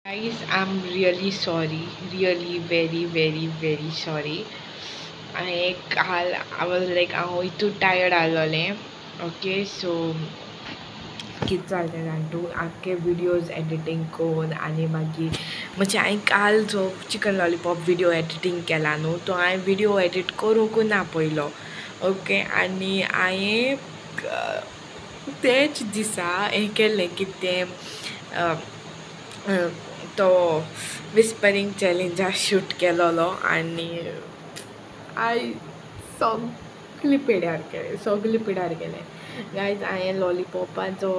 Guys, I'm really sorry. Really, very sorry. I was like, I'm too tired alone. Okay, so कितें जालें जाणटू आख्खे videos editing करून आनी मागीर म्हणजे हांवें काल जो चिकन लॉलीपॉप विडियो एडिटींग केला न्हू तो हांवें विडियो एडिट करूंक ना पयलो. ओके आनी हांवें तेच दिसा हें केल्लें कितें तो विस्परींग चॅलेंजा शूट केलोलो आनी सगळी पिड्यार केलें गायज हांवें लॉलीपॉपाचो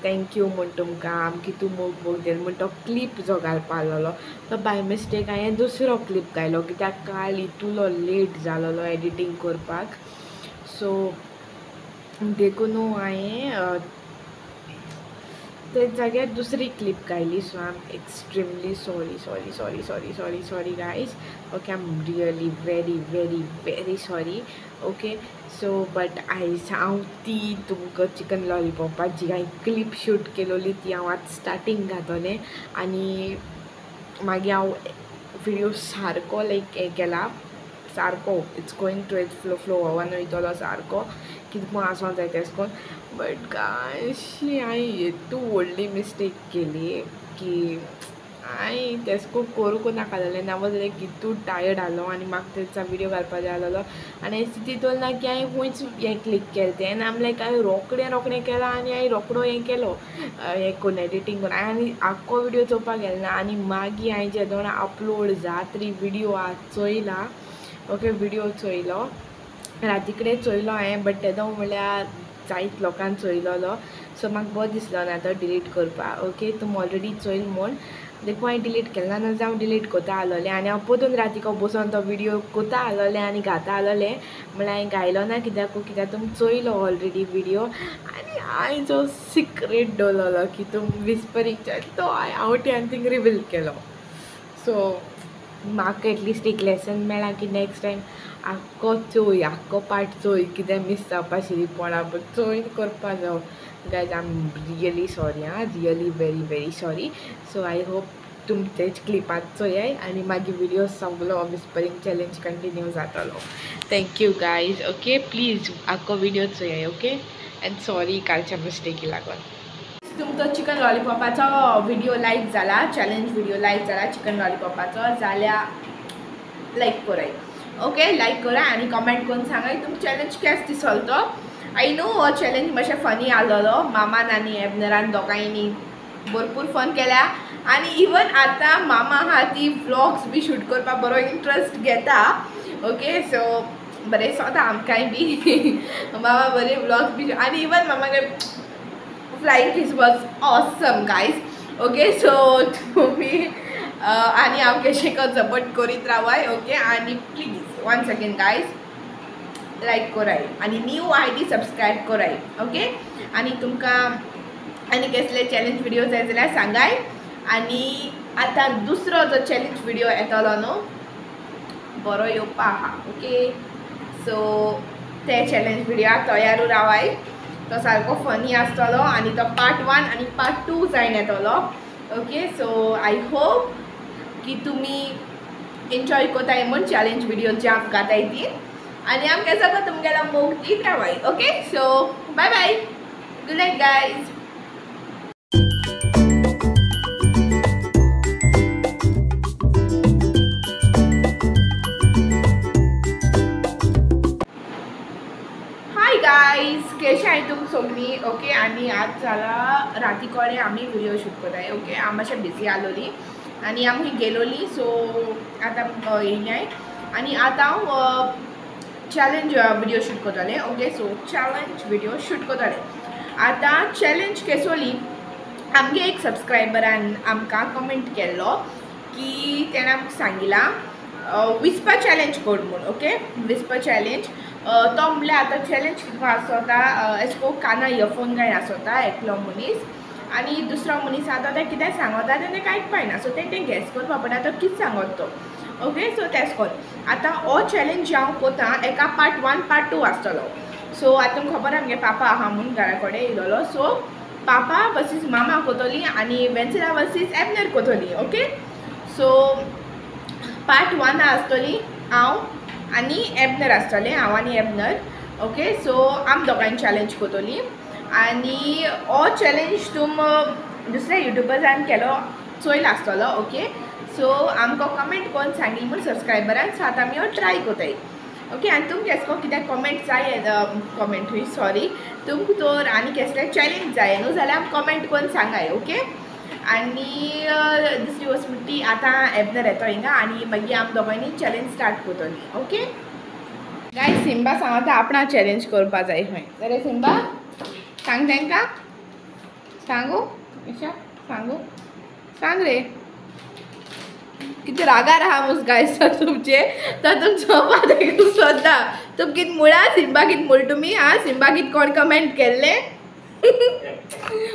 थँक्यू म्हण तुमकां आमकी तूं मोग देल म्हण तो क्लीप जो घालपा आसलोलो तो बाय मिस्टेक हांवें दुसरो क्लीप घायलो कित्याक काल इतलो लेट जालोलो एडिटींग करपाक सो देखून हांवें ते जाग्यार दुसरी क्लीप घायली so I am extremely sorry guys okay I am really very sorry okay so but आयज हांव ती तुमकां चिकन लॉलीपॉपाची जी हांवें क्लीप शूट केलोली ती हांव आतां स्टार्टींग घातलें आनी मागीर हांव विडियो सारको लायक हें केला सारको it's going to it's flow हवान वयतलो सारको कितें पूण आसोंक जाय तेश कोन बट गायशी हांवें येतू व्हडली मिस्टेक केली की हांवें तेश कोन करूंक नाका जालें ना वॉज लायक इतू टायर्ड आहलो आनी म्हाका तेचा विडियो घालपा जाय आहलोलो आनी हांवें चिंतून ना की हांवें खंयच हें क्लिक केलें तें आनी आम लायक हांवें रोखडें केलां आनी हांवें रोखडो हें केलो हें कोन्न एडिटींग कोन्न आनी आख्खो विडियो चोवपाक गेलें ना आनी मागीर हांवें जेदोण अपलोड जातरी विडियो चोयला ओके विडियो चोयलो राती कडेन चोयलो हांवें बट तेदो म्हणल्यार जायत लोकांक चोयलोलो सो म्हाका बरो दिसलो ना तो डिलीट करपाक ओके तुमी ऑलरेडी चोयल म्हूण देखून हांवें डिलीट केलें ना जाल्यार हांव डिलीट कोता आसलोलें आनी हांव पोतून रातीको बसून तो विडियो कोता आसलोलें आनी घाता आसलोलें म्हणल्यार हांवें घायलो ना कित्याक तुमी चोयलो ऑलरेडी विडियो आनी हांवें जो सिक्रेट दवरलोलो की तुमी विस्परींगच्या तो हांवें थिंग रिवील केलो सो म्हाका एटलिस्ट एक लेसन मेळ्ळा की नेक्स्ट टायम आख्खो पार्ट चोय कितें मिस जावपा आशिल्ली पोणा बट चोयन करपा जाय guys I am really sorry really very sorry so I hope तुमी तेच क्लिपांत चोयाय आनी मागीर विडियो सगलो विस्परींग चॅलेंज कंटिन्यू जातलो थँक्यू गायज ओके प्लीज आख्खो विडियो चोयाय ओके एंड सॉरी कालच्या मिस्टेकी लागून तुमचो चिकन लॉलीपॉपाचो विडियो लायक जाला चॅलेंज विडियो लायक जाला चिकन लॉलीपॉपाचो जाल्यार लायक कराय ओके लायक करा आनी कमेंट करून सांगाय तुमकां चॅलेंज केस दिसलो तो आय नो हो चॅलेंज मातशें फनी आसलोलो मामान आनी एबनरान दोगांयनी भरपूर फन केल्या आनी इवन आतां मामा आहा ती व्लॉग्स बी शूट करपाक बरो इंट्रस्ट घेता ओके सो बरें सोदा आमकांय बी मामा बरे व्लॉग्स बी आनी इवन मामागे flying fish was awesome guys okay so तुम्ही आनी हांव केशें सपोर्ट करीत रावाय ओके आनी please once again guys like कराय आनी न्यू आयडी सबस्क्रायब कराय ओके आनी तुमकां आनी कसले चॅलेंज विडियो जाय जाल्यार सांगाय आनी आतां दुसरो जो चॅलेंज विडियो येतलो न्हू बरो येवपा आहा ओके सो ते चॅलेंज विडियोक तयारू रावाय तो सारको फनी आसतलो आनी तो पार्ट 1 आनी पार्ट 2 जायन येतलो ओके सो आय होप की तुमी एन्जॉय कोताय म्हूण चॅलेंज विडियो जे आमकां घाताय ती आनी आमकां सगळो तुमगेलो मोग दीत रावाय okay so bye bye good night guys guys केशें हांवें तुमकां सगळीं ओके आनी आज जाला राती कडेन आमी विडियो शूट कोताय ओके हांव मातशें बिजी आसलोली आनी आमी गेलोली सो आतां येयल्याय आनी आतां हांव चॅलेंज विडियो शूट कोतालें okay so challenge video shoot कोतालें आतां चॅलेंज केसोली आमगे एक सबस्क्रायबरान आमकां कमेंट केल्लो की तेणें आमकां सांगिलां विस्पर चॅलेंज कोर म्हूण ओके विस्पर चॅलेंज तो म्हणल्यार आतां चॅलेंज कितको आसोता एशको काना इयरफोन घायन आसोता एकलो मनीस आनी दुसरो मनीस आसा तो कितें सांगता तें तेका आयकपायना सो तें गॅस करपा पडटा तो कितें सांगत तो ओके सो तेश कोन्न आतां हो चॅलेंज हांव कोतां एका पार्ट 1 पार्ट 2 आसतलो सो आतां तुमकां खबर आहा मगे पापा आहा म्हूण घरा कडेन येयलोलो सो पापा वर्सीस मामा कोतोली आनी वेन्सिला वर्सीस एबनर कोतोली. ओके सो पार्ट 1 आसतली हांव आनी एबनर आसतलें, हांव आनी एबनर. ओके सो आम दोगांय चॅलेंज कोतोली आनी हो चॅलेंज तुम दुसऱ्या युट्यूबर्सान केलो चोयल आसतलो. ओके सो आमकां कमेंट करून सांगी म्हूण सबस्क्रायबरान सो आतां आमी हो ट्राय कोताय. ओके आनी तुमकां केसको कितें कमेंट जाय कमेंट सॉरी तुमकां तर आनी कसलें चॅलेंज जाय न्हू जाल्यार आमकां कमेंट करून सांगाय. ओके आनी दुसरी गोश्ट म्हणटी आतां एबनर येतो हिंगा आनी मागीर आमी दोगांयनी चॅलेंज स्टार्ट कोतोली. ओके गायज सिंबा सांगता आपणा चॅलेंज करपा जाय खंय जाल्यार सिंबा सांग तांकां सांगू ईशा सांगू सांग रे कितें रागार आहा मुस गायज तुमचे तर तुमचो पादेक सोदता तुम कितें मुळा सिंबा कितें म्हूण तुमी आं सिंबा कितें कोण कमेंट केल्ले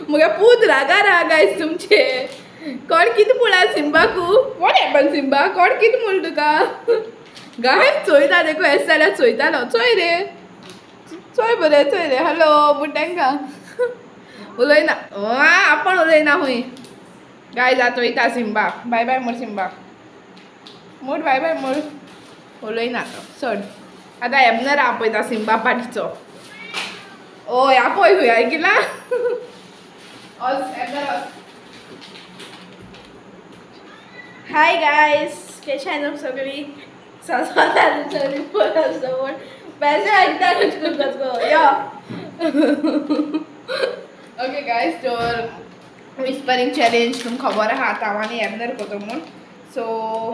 मुगे पूत रागार आहा गायज तुमचे कोण कितें मुळा सिंबाकू कोण हेपन सिंबा कोण कितें म्हूण तुका गाय चोयता देखो हें जाल्यार चोयतालो चोय रे चोय बरें चोय रे हॅलो म्हूण तांकां उलयना आपण उलयना हूंय गाय जात वयता सिंबा बाय बाय म्हूण Simba mood bye bye mood उलयना चड आतां एबनर आपयता सिंबा पाटीचो ओय आपय खंय आयकिला हाय गायज केशें आसा सगळीं सगळीं परत समोर बेजार आयकता यो ओके गायज तर विस्परिंग चॅलेंज तुमकां खबर आहा आतां हांव आनी एबनर कोतो म्हूण सो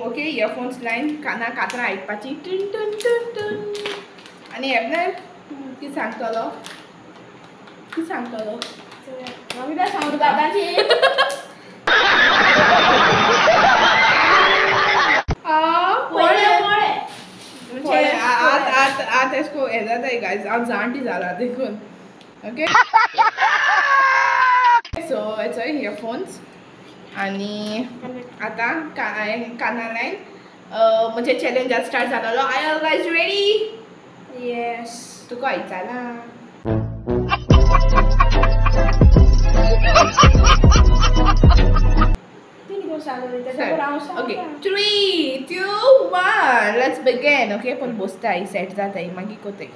ओके इयरफोन्स लायन काना कातरां आयकपाची टन टन टन टन आनी एबनर कितें सांगतलो कितें सांगतलो कितें सांगू दादाची आतां एश को हें जाताय गायज हांव जाणटी जाला देखून ओके सो हेचो इयरफोन्स आनी आतां काना लायन म्हणजे चॅलेंज स्टार्ट जालोलो I are guys ready yes तुका आयकला ओके 3, 2, 1 लेट्स बिगिन ओके पण बसताय सेट जाताय मागीर कोताय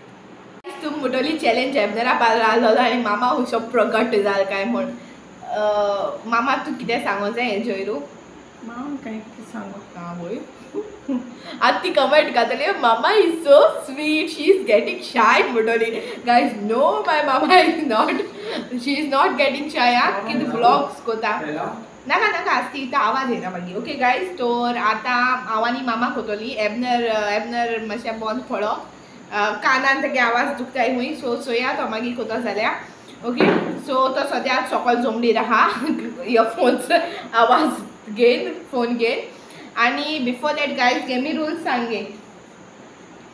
तुम म्हणटली चॅलेंज एबनरा पालो आनी मामा हुशो प्रकट जाल काय म्हण मामा तूं कितें सांगो जाय हें जयरू मामा काय सांगो आवय आतां ती कमेंट घातली मामा is so sweet she is getting shy म्हणटली गायज नो माय मामा is not she is not getting shy आं कितें ब्लॉग्स कोता नाका नाका आसती तो आवाज येना मागीर ओके गायज तर आतां हांव आनी मामा कोतोली एबनर मातशें बंद पडो कानान तेगे आवाज दुखताय हूंय सो चोया तो मागीर कोतो जाल्यार ओके सो तो सद्या सकयल जमडीर आहा इयरफोन्स आवाज घेन फोन घेन आनी बिफोर दॅट गायज गेमी रुल्स सांगे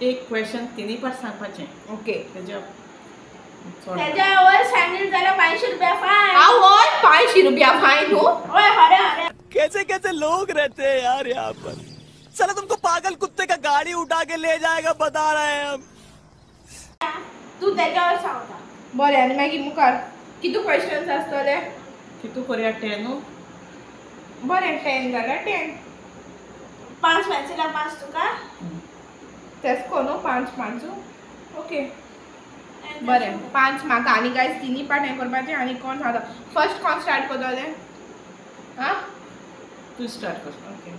एक क्वेश्चन तिनी पाट सांगपाचें ओके तेज्या वयर सांगितलं जाल्यार 500 रुपया फायन आवय 500 रुपया फायन न्हू ओय हरे कैसे कैसे लोग रहते हैं यार यहाँ पर चलो तुमको पागल कुत्ते का गाड़ी उठा के ले जाएगा बता रहे हैं हम तू तेज्यावर सांगता बरें आनी मागीर मुखार कितू क्वेश्चन्स आसतले कितू कोरया 10 बरें 10 जाल्यार 10 5 पेन्सिला 5 तुका तेस्को न्हू 5 ओके बरें 5 म्हाका आनी गायज तिनी पार्ट हें करपाचें आनी कोण सांगता फर्स्ट कोण स्टार्ट कोतोले आं तू स्टार्ट कर ओके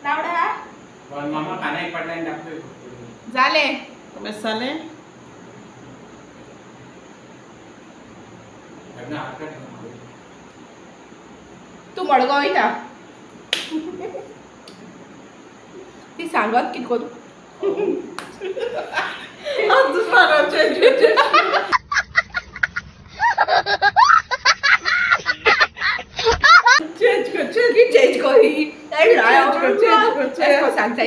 लावडा पण मामा खाना एक पडलाय टाकतोय जालें तुम्हें साले लग्न हात तूं मडगांव वयता ती सांगत कितें करूं दुसरा चेंज चेंज कर ही सांगता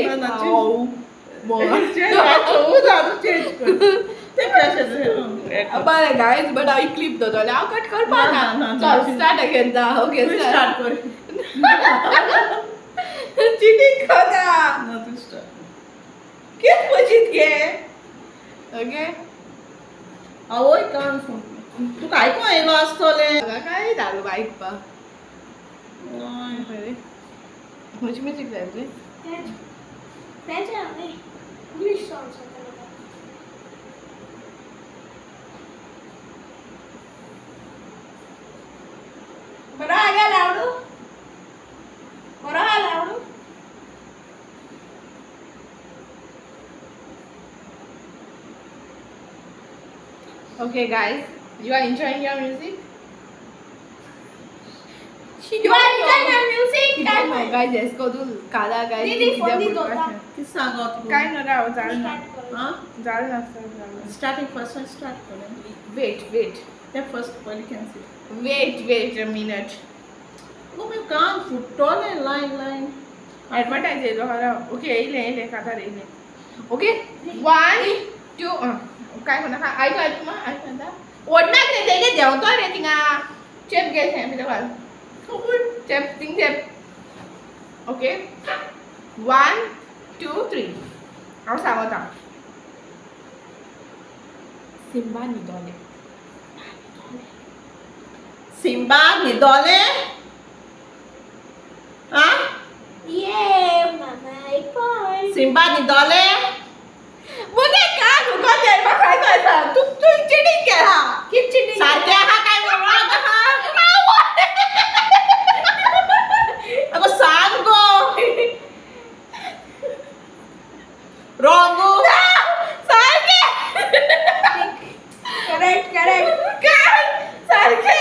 बरें गायज बट हांव क्लिप दोतोलें हांव कट करपा ना चल स्टार्ट अगेन जा ओके स्टार्ट कर चिटींग करता ना तू स्टार्ट कित पचित घे ओके आवय कान तुका आयकूं येयलो आसतले काय धालो बाईक पा खंयची म्युजीक जाय रे त्याच्या इंग्लिश सॉंग्स बरं आगे लावडू बरं हा लावडू Okay, guys, you are enjoying your music? You are enjoying your music? काय No, guys, इसको तू काला guys. दीदी, फोन दी दोता. किती सांगत काय न राव जाळ ना Start करू. हां जाळ ना स्टार्टिंग फर्स्ट स्टार्ट करें Wait. ते फर्स्ट पयली कॅन्सल Wait a minute. ओ मी कान फुट्टोले लाइन Advertise येलो हरा. Okay, येले काका येले. Okay, 1, 2. काय म्हणा हा ऐक मग ऐक म्हणता ओढणार रे ते देवतो रे तिंगा चेप घे हे मी तर चेप ओके 1, 2, 3 हांव सांगता सिम्बा न्हिदोले सिम्बा न्हिदोले हां ये मामा एक पॉइंट सिम्बा न्हिदोले मुगे का नुको दे मग काय करायचं तू चिटिंग केला किती चिटिंग सारखे हा काय राग हा अगो सांग गो रॉंग सारखे करेक्ट काय सारखे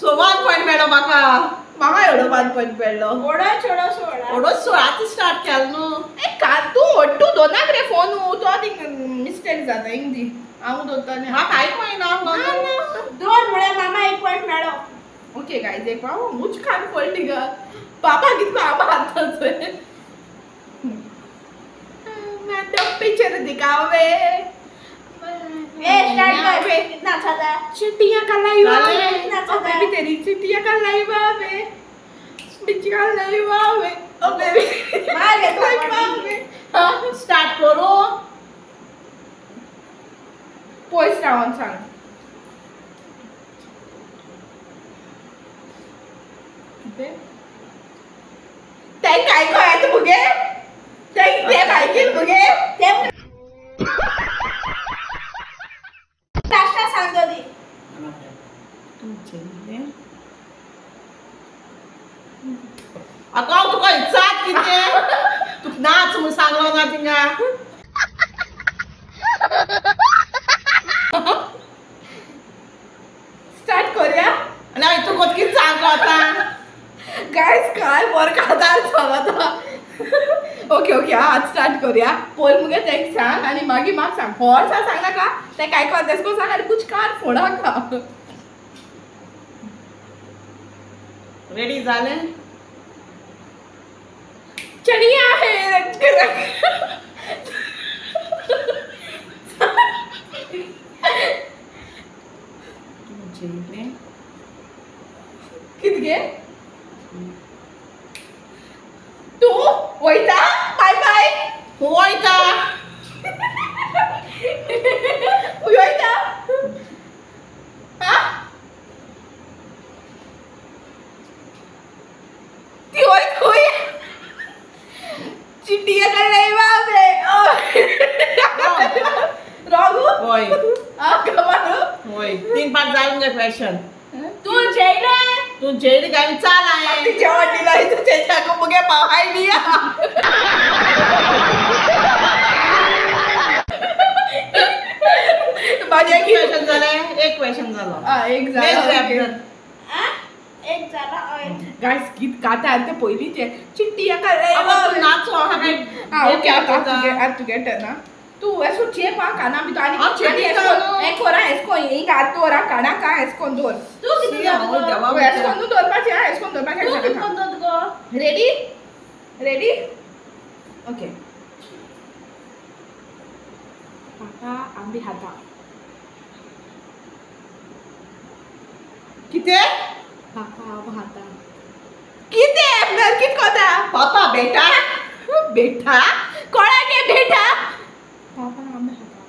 सो 1 पॉइंट मेळ्ळो म्हाका मामा एवढं 1 पॉइंट पडलो ओढा छोडा सोडा ओडो 16 स्टार्ट केल न्हू ए का तू ओट्टू दोनाक रे फोन तो थिंग मिस्टेक जाता इंग दी हांव दोताले म्हाका आयकूं येना दोन मुळे मामा एक पॉइंट मेळो ओके गाइस एक पाव मुझ खान पडली ग पापा कितको आबा हातच मैं तो पिक्चर दिखावे ए स्टार्ट कर कितना अच्छा था चिट्टियां का लाइव चले। कितना अच्छा ओ था बेबी तेरी चिट्टियां का लाइव आवे चिट्टियां का लाइव आवे ओ बेबी मार के लाइव आवे स्टार्ट करू पोइस रावण सांग ते काय काय तू बुगे ते काय की बुगे ते नाश्ता सांगतो दी आगो हांव तुका इचात कितें तुका नाच म्हूण सांगलो ना थिंगा स्टार्ट करूया आनी हांव हितून कोत कितें सांगलो आतां गाइस काय बर कादार चलता ओके आज स्टार्ट करूया पोल मुगे तेक सांग आणि मागीर म्हाका सांग हॉर्सा सांगना का ते काय कर तेसको सांग आनी कुछ कार फोडा का रेडी जालें चिड़िया है कितगे तू वयता बाय बाय खंय वयता वयता हा ती वय खंय चिट्टिया का लाइव आवे रागू हय आ कमालो हय 3 पार्ट जाले मुगे क्वेश्चन तू जेले तू जेडी काय चाल आहे ती जेवण दिलाय तू त्याच्या को मुगे पाहाय दिया माझ्या एक क्वेश्चन झाले एक क्वेश्चन झालो हा एक Next झाला chapter. एक झाला गाइस गीत गाता ते पहिलीचे चिट्टिया का अब तू नाचो हा काय हां ओके आता तू गेट ना तू ऐसो चेप आ काना भी तो आनी हाँ, चेप ऐसो करो। एक कोरा ऐसको यही गात तो रा काना का ऐसको दोर तू किती हो देवा वो ऐसको नु दोर पाचे आ ऐसको दोर पाचे तू किती कोणतो गो रेडी ओके पापा आंबी हाता कितें पापा आंबी हाता कितें नरकित कोता पापा बेटा बेटा कोणा के बेटा पापा आंबी हाता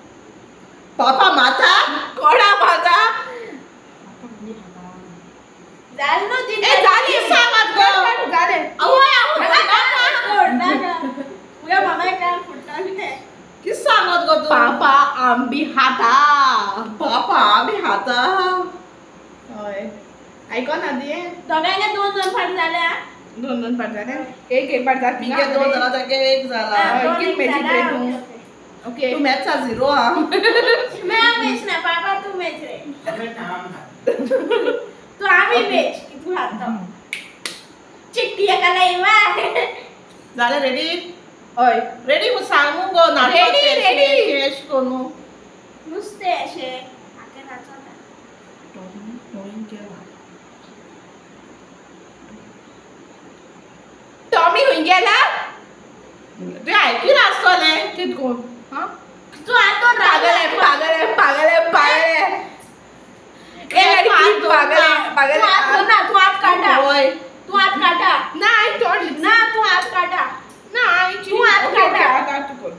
पापा माता कोणा माझा झालं ना ती ए झाली सांगत गं. झाले उद्या मामा काय फुटणार किती सांगत गो तू पापा आंबी हाता बापा आम्ही हाता होय ऐकू ना दे दोघांना 2-2 फाट झाल्या 2 पाठ झाले एक पाठ झाले ठीक आहे 2 झाला तर एक झाला किती मॅचिंग रे तू ओके तू मॅचचा 0 हा मैं मैच ना पापा तू मैच रे तू आम्ही मैच की तू हात चिट्टी एका लाईवा झालं रेडी होय रेडी मग सांगू गो नाटक Ready, ready. केश कोणू नुसते असे आके नाचवतात टॉमी होऊन गेला ते ऐकी नाचतोले कित कोण हा तू आतो पागल आहे पागल आहे पागल आहे पागल आहे ए लड़की पागल आहे पागल तू आत आहे ना तू आत काटा होय तू आत काटा नाही तोड ना तू आत काटा नाही तू आत काढा. आता तू कोण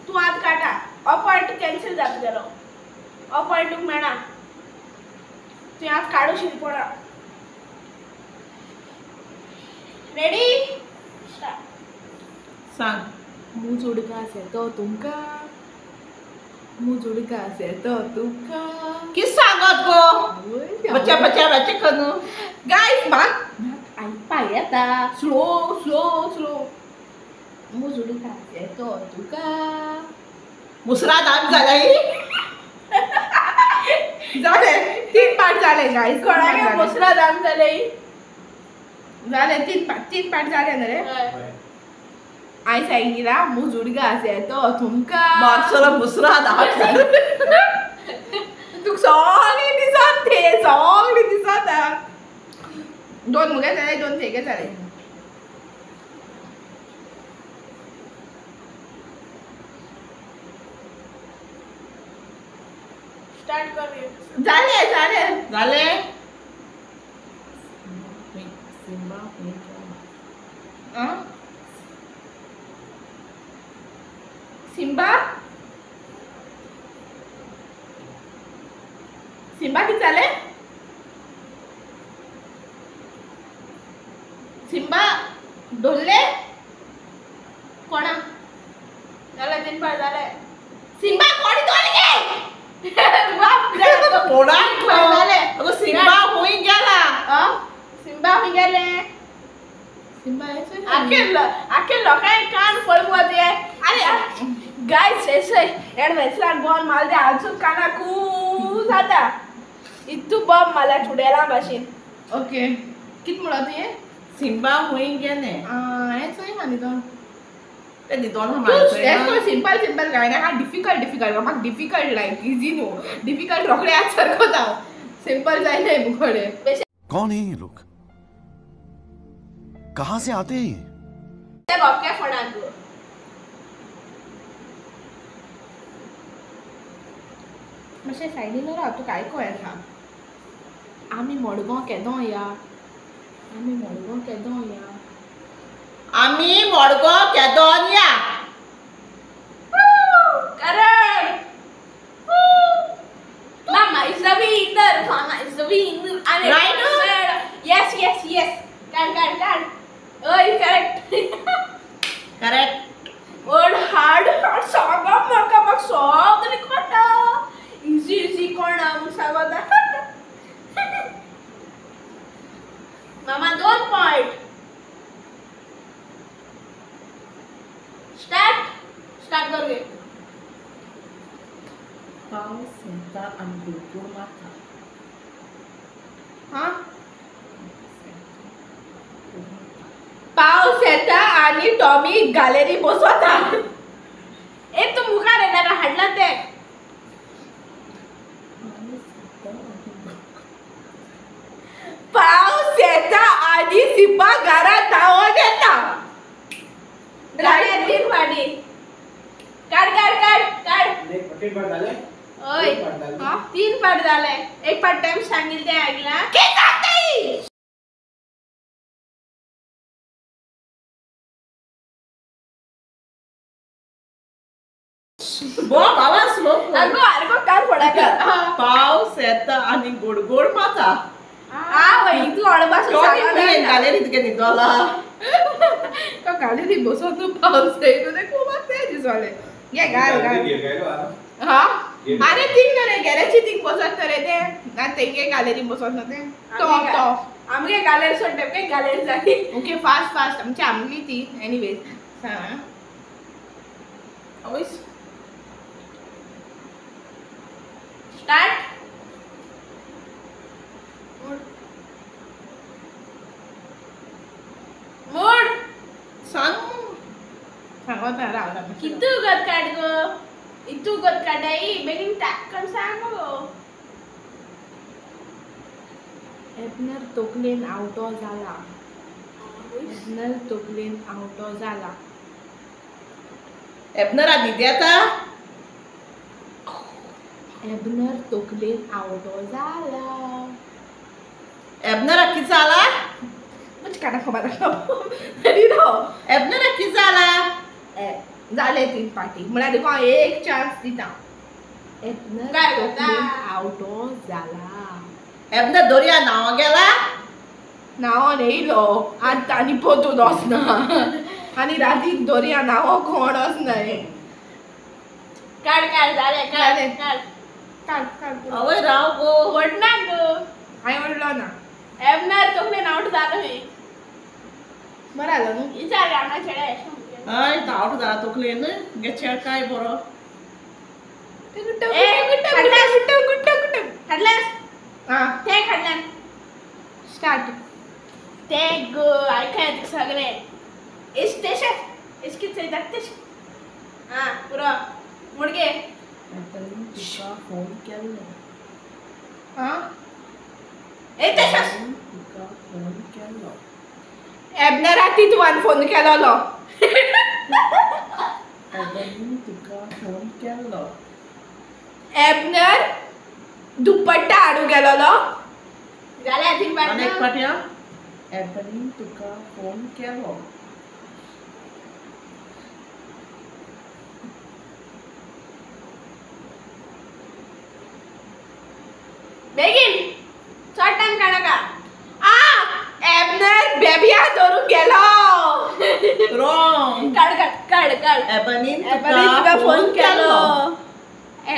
तू आत काटा अपॉइंट कॅन्सल जात गेलो अपॉइंट मेळा तू आत काढू शिरपणा रेडी सांग मुजुडकासे तो तुमका मुजुडकासे तो तुमका किती सांगत गो बच्चा बच्चा बच्चा कनू गाइस माग आई पाय आता स्लो स्लो स्लो मुजुडकासे तो तुका मुसरा दाम झालाय झाले 3 पाठ झाले गाइस कोणागे मुसरा दाम झाले झाले 3 पाठ झाले ना रे आई सांगितला मुजुडकासे तो तुमका माणसाला मुसरा दाम तू सगळी दिसत ते सगळी दिसत 2 मुगे झाले 2 फेके झाले स्टार्ट कर झाले झाले झाले सिम्बा सिम्बा किती झाले सिम्बा डोलले कोणा झालं 3 पाठ झाले सिम्बा कोणी डोलले बाप थोडा झाले अगं सिम्बा होईन गेला सिम्बा होई गेले सिम्बा यायचं आके लोकांनी कान पडवू दे अरे गाइस ऐसे एड वेसलान बॉल माल दे आजून काना कू जाता इतू बॉम्ब मला छुडेला मशीन ओके किती मुळा तू ये सिम्बा होईन गेले यायचं आहे आणि तो ते दोन एसो सिंपल सिंपल गायना हा डिफिकल्ट म्हाका डिफिकल्ट लायक इजी नो डिफिकल्ट रोखडे आज सरकता सिंपल जायना मुखडे कौन है ये लोग कहां से आते हैं ये? ते बॉबक्या फोडान तू मातशें सायडीन राव तू काय कळना आमी मडगांव केदो या आम्ही मडगांव केदोन या correct Mama is the winner. Mama is the winner. Right? Yes. Can. Oh, you correct. Correct Word hard. Saga maka song ni kota. Easy kona saga da. Mama 2 point. Start करोगे. पाऊस येता आणि भरपूर माथा हा पाऊस येता आणि टॉमी गॅलरी बसवता ए तू मुखार आहे ना हाडला ते पाऊस येता आणि सिम्बा घरात धावून येता राणी 3 पाडी काढ नाही पटेल पाठ झाले ओय हा 3 पाठ झाले एक पाठ टाइम सांगितले ते ऐकला के जाते बो बाबा स्लो अगो कान फोडा कर पावस येता आणि गोड गोड माता वही तू अडबासून गॅलरीत गेली तुला तो गाडी बसवून तू पाऊस येतो ते खूप ते दिसवाले घे गाल गाल हा अरे तीन करे गॅरेजची तीन बसवत करे ते ना तेंगे गॅलरी बसवत नते तो तो आमगे गॅलरी सोडते के गॅलरी जाई ओके फास्ट फास्ट आमची आमली ती एनीवेज हां ओइस स्टार्ट मूड सांग सांगता रावला कितू गत काढ गो इतू गत काढाई बेगिन टाकन सांग गो एबनर तोकलेन आवटो जाला एबनर तोकलेन आवटो जाला एबनरा दिदी आता एबनर तोकलेन आवटो जाला एबनरा किती झाला म्हणजे काना खबर तरी नो एबनरा किती झाला झाले तीन पार्टी मला देखो एक चान्स दिता एबनर काय तोकलेन आवटो जाला एबनर दोरिया नाव गेला नाव नेलो आता आणि पोतू दोस ना आणि राती दोरिया नाव कोणच नाही काढ काढ झाले काढ काढ काढ काढ अवय राव गो वडना गो हाय वडलो ना एबनर तोकले नाव झालं हे बरं आलं नु विचार गाणं छेडा आय तावट झाला तोकलेन गेचेळ काय बरो हां ते खडल्यान स्टार्ट ते गो ऐकायचं सगळे स्टेशन इसकी से जाते हां पुरा मुडगे तुका फोन केलो हां ए तसंच तुका फोन केलो एबनर राती तुवान फोन केलोलो एबनी तुका फोन केलो एबनर दुपट्टा हाडू गेलोलो जाल्या ती अनेक पाट्या एबनी तुका फोन केलो बेगिन शॉर्ट टाइम काढा का एबनर बेबिया धरून गेलो रॉंग काढ काढ काढ काढ एबनी एबनी तुका फोन केलो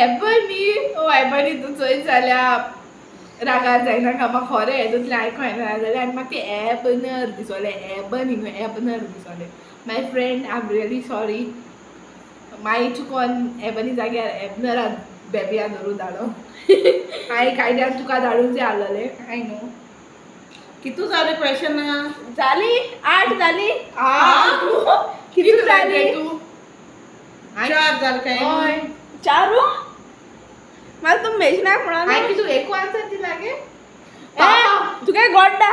एबनी ओ एबनी तू चोय जाल्या रागार जायना का म्हाका खरें हेतूंतलें आयको येना जाल्यार आनी म्हाका ते एबनर दिसोलें एबनी न्हू एबनर दिसोलें my friend I am really sorry मागीर चुकोन एबनी जाग्यार एबनरा बेबिया धरून धाडो हांवें कायद्यान तुका धाडूंक जाय आसलेलें आय नो कितू जाले क्वेश्चन जाली 8 जाली किती जाली तू चार जाल काय ओय चारू मला तू मेजना म्हणून हाय की तू एको आन्सर दिला गे तुगे गोड्डा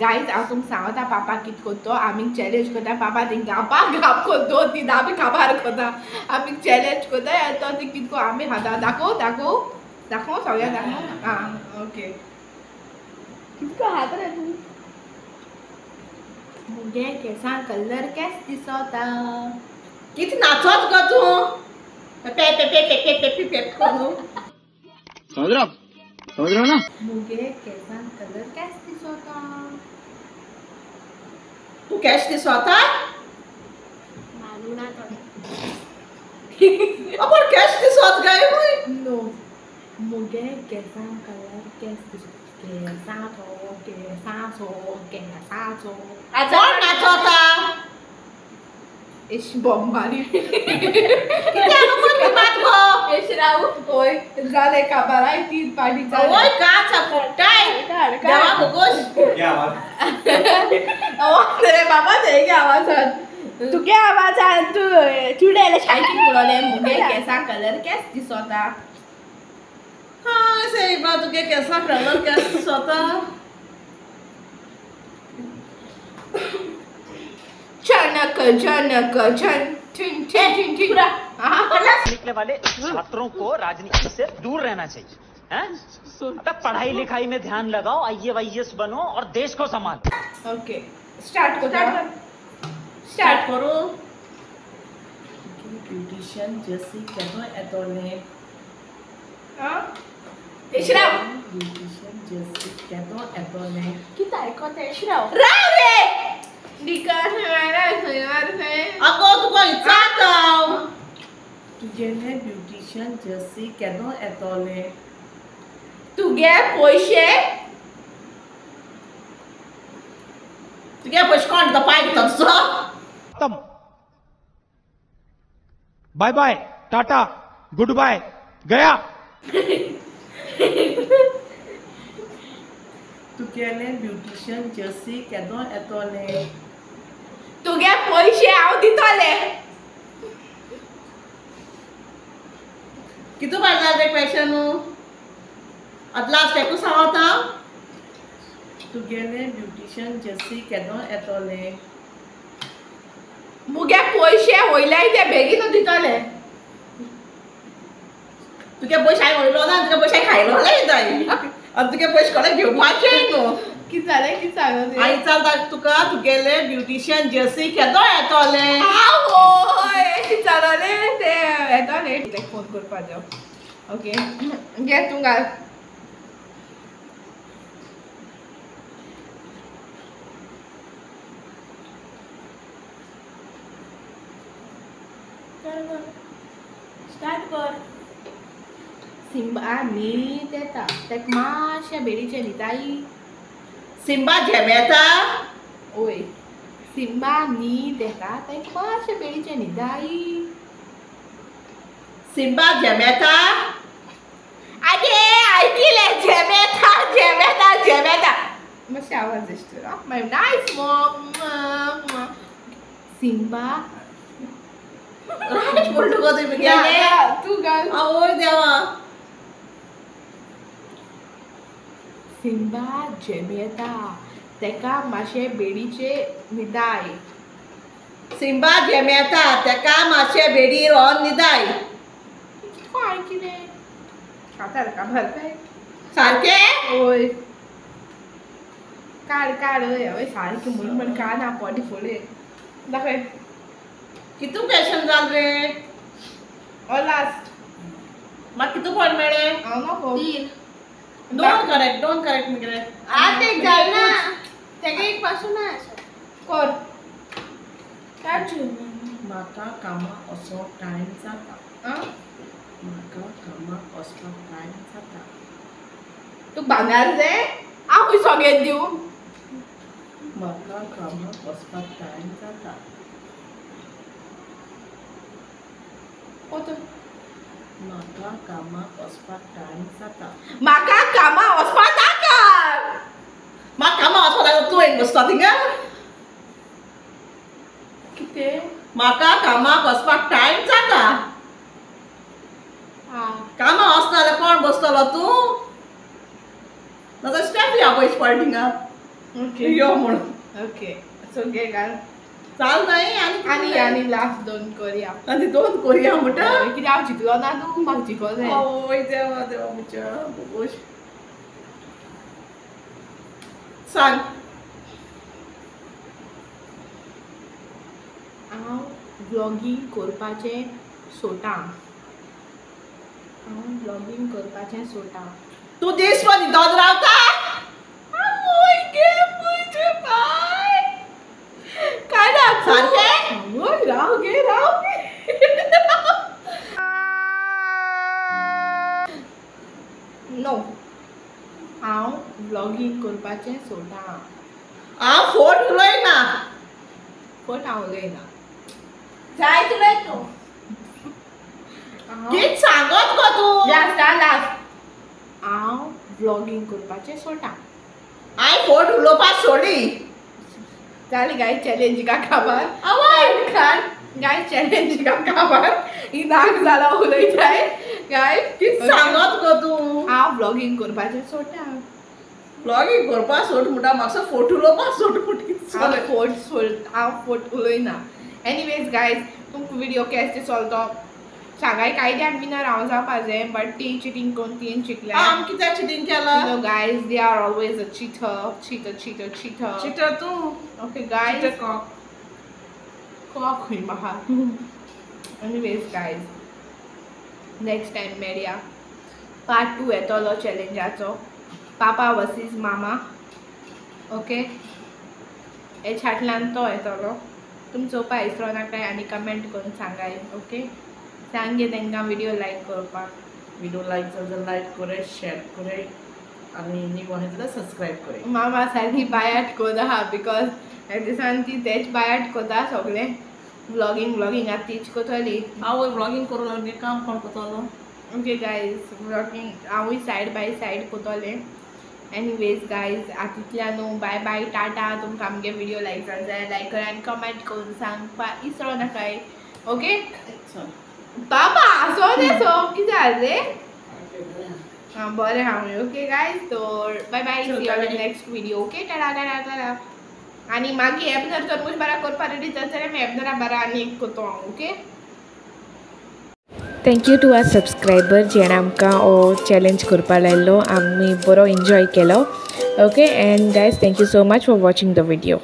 गाइस हांव तुमकां सांगता पापा कित कोत्तो आमी चॅलेंज करता पापा ती गापा गाप कोत्तो ती दाबी काबार कोता आमी चॅलेंज कोता तो ती कितको आमी हाता दाखव दाखव दाखव सगळ्या दाखव हां ओके कितको हात रे तू मुगे केसां कलर केस दिसता किती नाचत ग तू पे पे पे पे पे पे पे करू समझ रहे हो ना मुगे केसां कलर केस दिसता तू कॅश दिसता मानू ना तो आपण कॅश दिसत गाय होय नो मुगे केसां कलर केस दिसता केसांचो कोण नाचता इश बॉम्बारी किती आपण मात गो इश राऊ ओय जाले काबाराय तीन पार्टी चालू ओय काचा फटाय काढ देवा काढ भगोश क्या बात आवाज रे बाबा ते गे आवाजात तू क्या आवाजात तू चुडेले शायकी बोलले मुगे केसां कलर केस दिसता हां सही बात तुके कैसा कलर कॅश दिसता चनक चनक चन ठिन ठिन ठिन ठिन निकले वाले छात्रों को राजनीति से दूर रहना चाहिए हैं? अबे पढ़ाई लिखाई में ध्यान लगाओ IAS बनो और देश को संभालो ओके स्टार्ट को स्टार्ट करो ब्यूटिशियन जैसी कहतो एतोने श्राव ब्यूटिशियन जर्सी केदों एतोलें किती ऐकत आहे श्राव राव रे निकाल है अगो तुका विचारताव तुगेले ब्यूटिशियन जर्सी केदों एतोलें तुगे पैसे तुगे पयशे कोण दिता पाय दिता तुजो खत्म बाय बाय टाटा गुड बाय गया तुगेले ब्यूटिशियन जर्सी केदों एतोलें तुगे पैसे हांव दितले कितू बाजला रे पैसे न्हू आदला स्टेकू सांगता तुगेले ब्यूटिशियन जर्सी केदों एतोलें मुगे पैसे वयल्याय ते बेगीन दितले तुगे पयशे हांवें उडयलो ना तुगे पयशे खायलो जाय आनी तुगे पयशे कोणें घेवपाचे न्हू किती जालें किती सांगत हांवें विचारता तुका तुगेले ब्यूटिशियन जर्सी केदों एतोलें आवय चालले ते येतले ते फोन करपाचो ओके घे तूं घाल स्टार्ट कर सिंबा न्हीद येता तेका मातशें बेडीचें न्हिदाई सिंबा झेमेता ओय सिंबा न्हीद येता तेका मातशें बेडीचें न्हिदाई सिंबा झेमेता आगे ऐकिलें झेमेता झेमेता झेमेता मातशें आवाज दिसता माय नायस मॉम सिंबा रायट बोल तुका तुवें गेले तू घाल आवय देवा सिंबा झेमेता तेका मातशें बेडीचें न्हिदाय सिंबा झेमेता तेका मातशें बेडीर व्होन न्हिदाय कितको ऐकिलें आतां का भरताय सारकें ओय काड ओय हय सारकें म्हणून काना पोटी फोडे दाखय कितू क्वेश्चन जाल रे लास्ट म्हाका कितू पॉयंट मेळ्ळे हांव नको डोंट करेक्ट मगे आत एक घाल ना तेका एक पासून ना कर काढ म्हाका कामाक असो टायम जाता म्हाका कामाक वचपाक टायम जाता तू भांगार जाय हांव सगळें दिवं म्हाका कामाक वचपाक टायम जाता म्हाका कामाक वचपाक टायम जाता म्हाका कामा वचपाक नाका म्हाका कामाक वचपाक लागून तूं एक बसता थिंगा कितें म्हाका कामाक वचपाक टायम जाता कामाक वचना जाल्यार कोण बसतलो तूं नाजाल्यार स्टेप या पयशे पड थिंगा ओके यो म्हणून ओके सो घे घाल चाल न्हय आनी लास्ट दोन करया आनी दोन कोरया म्हणटा कित्याक हांव जिखलो ना तूं म्हाका जिखो जाय आवय देवा देवा म्हज्या बोबोश सांग हांव ब्लॉगींग करपाचें सोटां तूं दिसभर न्हिदोन रावता आवय गे म्हजे बाय काय ना सारकें आवय राव गे नो हांव ब्लॉगींग करपाचें सोटां हांव फोन उलयना पण हांव उलयना जाय तुला तूं कित सांगत गो तूं लास्ट हांव ब्लॉगींग करपाचें सोटां हांवें फोन उलोवपाक सोडी जाली गाय चॅलेंजिका काबार आवय गाय चॅलेंजिका काबार ही नाक जाला उलयताय गाय कित सांगत गो तूं हांव ब्लॉगींग करपाचें सोटां ब्लॉगींग करपाक सोड म्हणटा म्हाका फोटो उलोवपाक सोड पूण कित हांव फोट उलयना एनीवेज गायज तुमकां विडियो केस चलतो सांगाय कायद्याक विनर हांव जावपा जाय बट ती चिटींग करून तीन शिकल्या आम कित्याक चिटींग केला guys they are always a cheater cheater तूं ओके गायज चिटर कॉक कॉक खंय म्हाका एनीवेज गायज नेक्स्ट टायम मेळया पार्ट 2 येतलो चॅलेंजाचो पापा वर्सीस मामा ओके हेच फाटल्यान तो येतलो तुमी चोवपा विसरो नाका आनी कमेंट करून सांगाय ओके सांगे तांकां व्हिडिओ लायक करपाक वीडियो लाइक जाल्यार लाइक करे शेयर करे आनी नीव आहाय जाल्यार सब्सक्राइब करे मामा सारकी बायाट कोदा हा बिकॉज ह्या दिसान ती तेच बायाट कोता सगळें व्लॉगिंग आतां तीच कोतली हांव व्लॉगिंग करूं लागलें काम कोण कोतलो ओके गायज व्लॉगिंग हांवूय सायड बाय सायड कोतलें एनीवेज गायज आतांतल्यान न्हू बाय बाय टाटा तुमकां आमगे व्हिडिओ लायक जाल्यार लायक करा आनी कमेंट करून सांगपाक विसरो नाकाय ओके बाबा असो सो कितें जालें रे हां बरें हांव ओके गायज तो bye bye see you in next video okay tata tata tata आनी मागीर एबनर तरमूज बारा करपा रेडी जाल्यार मी एबनरा बारा आनी एक कोतो हांव okay thank you to our subscriber जेणे आमकां हो चॅलेंज करपा लायलो आमी बरो एन्जॉय केलो okay end guys thank you so much for watching the video